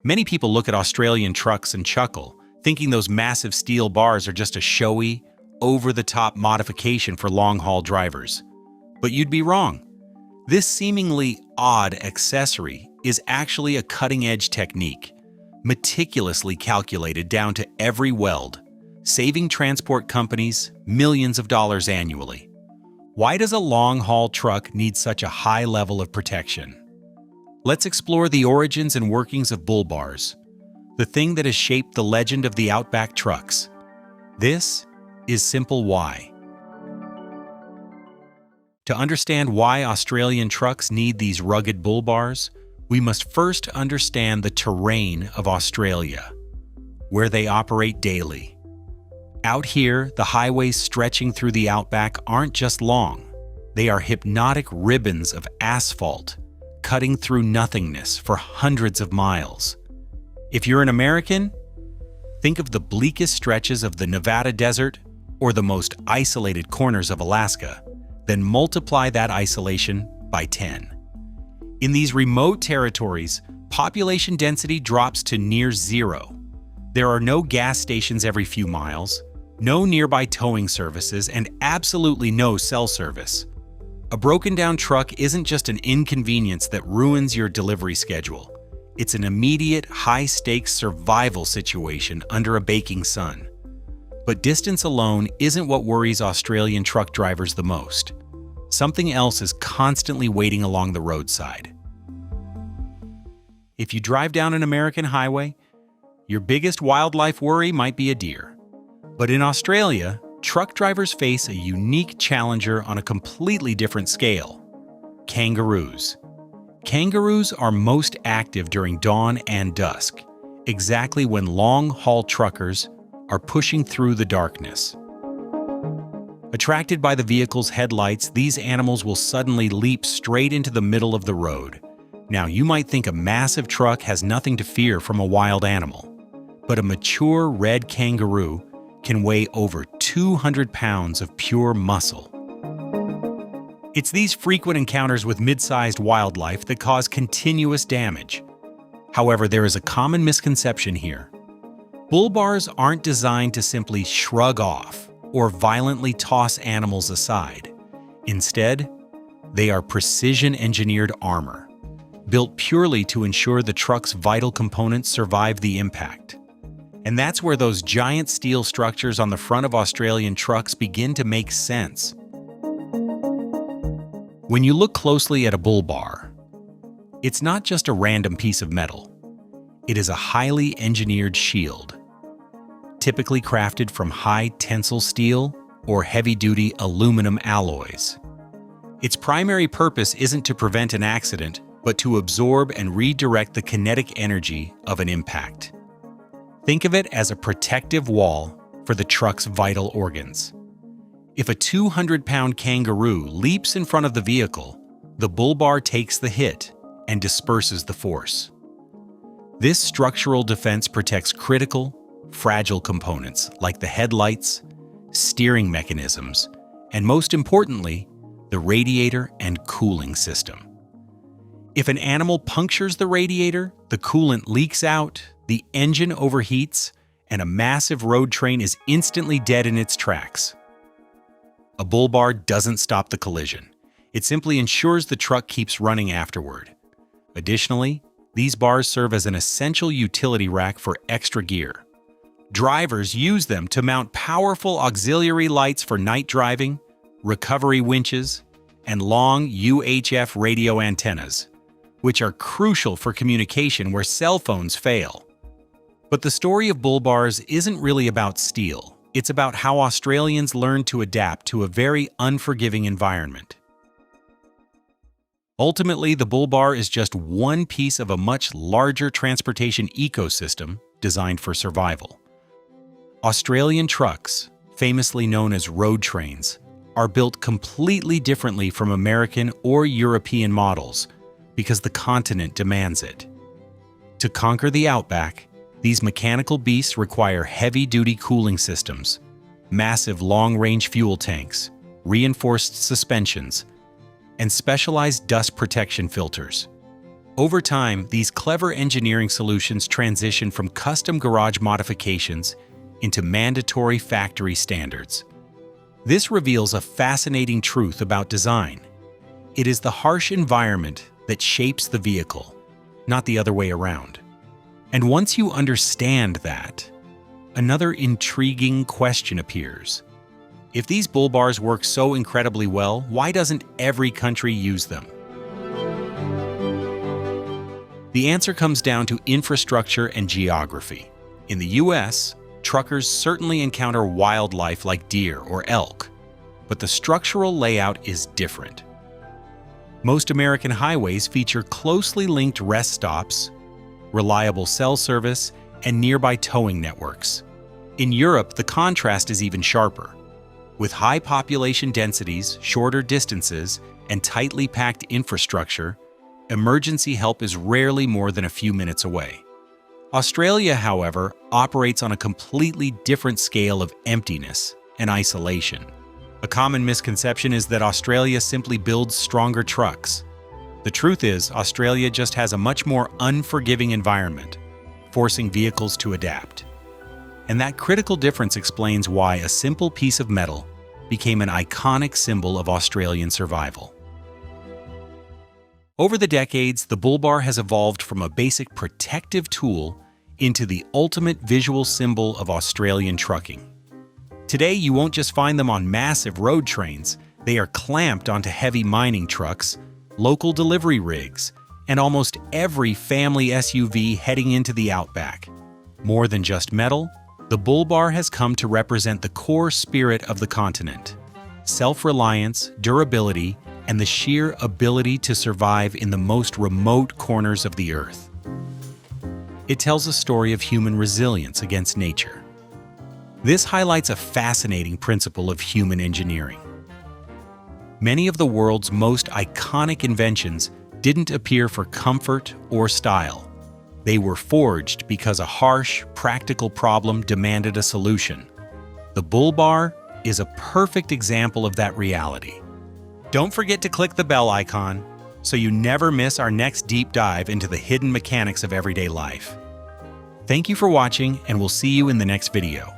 Many people look at Australian trucks and chuckle, thinking those massive steel bars are just a showy, over-the-top modification for long-haul drivers. But you'd be wrong. This seemingly odd accessory is actually a cutting-edge technique, meticulously calculated down to every weld, saving transport companies millions of dollars annually. Why does a long-haul truck need such a high level of protection? Let's explore the origins and workings of Bullbars, the thing that has shaped the legend of the Outback trucks. This is Simple Why. To understand why Australian trucks need these rugged Bullbars, we must first understand the terrain of Australia, where they operate daily. Out here, the highways stretching through the outback aren't just long. They are hypnotic ribbons of asphalt, cutting through nothingness for hundreds of miles. If you're an American, think of the bleakest stretches of the Nevada desert or the most isolated corners of Alaska, then multiply that isolation by 10. In these remote territories, population density drops to near zero. There are no gas stations every few miles, no nearby towing services, and absolutely no cell service. A broken-down truck isn't just an inconvenience that ruins your delivery schedule. It's an immediate, high-stakes survival situation under a baking sun. But distance alone isn't what worries Australian truck drivers the most. Something else is constantly waiting along the roadside. If you drive down an American highway, your biggest wildlife worry might be a deer. But in Australia, truck drivers face a unique challenger on a completely different scale: kangaroos. Kangaroos are most active during dawn and dusk, exactly when long-haul truckers are pushing through the darkness. Attracted by the vehicle's headlights, these animals will suddenly leap straight into the middle of the road. Now, you might think a massive truck has nothing to fear from a wild animal, but a mature red kangaroo can weigh over 200 pounds of pure muscle. It's these frequent encounters with mid-sized wildlife that cause continuous damage. However, there is a common misconception here. Bullbars aren't designed to simply shrug off or violently toss animals aside. Instead, they are precision-engineered armor, built purely to ensure the truck's vital components survive the impact. And that's where those giant steel structures on the front of Australian trucks begin to make sense. When you look closely at a Bullbar, it's not just a random piece of metal. It is a highly engineered shield, typically crafted from high tensile steel or heavy-duty aluminum alloys. Its primary purpose isn't to prevent an accident, but to absorb and redirect the kinetic energy of an impact. Think of it as a protective wall for the truck's vital organs. If a 200-pound kangaroo leaps in front of the vehicle, the Bullbar takes the hit and disperses the force. This structural defense protects critical, fragile components like the headlights, steering mechanisms, and most importantly, the radiator and cooling system. If an animal punctures the radiator, the coolant leaks out, the engine overheats, and a massive road train is instantly dead in its tracks. A Bullbar doesn't stop the collision. It simply ensures the truck keeps running afterward. Additionally, these bars serve as an essential utility rack for extra gear. Drivers use them to mount powerful auxiliary lights for night driving, recovery winches, and long UHF radio antennas, which are crucial for communication where cell phones fail. But the story of Bullbars isn't really about steel. It's about how Australians learned to adapt to a very unforgiving environment. Ultimately, the Bullbar is just one piece of a much larger transportation ecosystem designed for survival. Australian trucks, famously known as road trains, are built completely differently from American or European models because the continent demands it. To conquer the outback, these mechanical beasts require heavy-duty cooling systems, massive long-range fuel tanks, reinforced suspensions, and specialized dust protection filters. Over time, these clever engineering solutions transition from custom garage modifications into mandatory factory standards. This reveals a fascinating truth about design. It is the harsh environment that shapes the vehicle, not the other way around. And once you understand that, another intriguing question appears. If these Bullbars work so incredibly well, why doesn't every country use them? The answer comes down to infrastructure and geography. In the US, truckers certainly encounter wildlife like deer or elk, but the structural layout is different. Most American highways feature closely linked rest stops, reliable cell service, and nearby towing networks. In Europe, the contrast is even sharper. With high population densities, shorter distances, and tightly packed infrastructure, emergency help is rarely more than a few minutes away. Australia, however, operates on a completely different scale of emptiness and isolation. A common misconception is that Australia simply builds stronger trucks. The truth is, Australia just has a much more unforgiving environment, forcing vehicles to adapt. And that critical difference explains why a simple piece of metal became an iconic symbol of Australian survival. Over the decades, the Bullbar has evolved from a basic protective tool into the ultimate visual symbol of Australian trucking. Today, you won't just find them on massive road trains, they are clamped onto heavy mining trucks, local delivery rigs, and almost every family SUV heading into the outback. More than just metal, the Bullbar has come to represent the core spirit of the continent: self-reliance, durability, and the sheer ability to survive in the most remote corners of the earth. It tells a story of human resilience against nature. This highlights a fascinating principle of human engineering. Many of the world's most iconic inventions didn't appear for comfort or style. They were forged because a harsh, practical problem demanded a solution. The Bullbar is a perfect example of that reality. Don't forget to click the bell icon so you never miss our next deep dive into the hidden mechanics of everyday life. Thank you for watching, and we'll see you in the next video.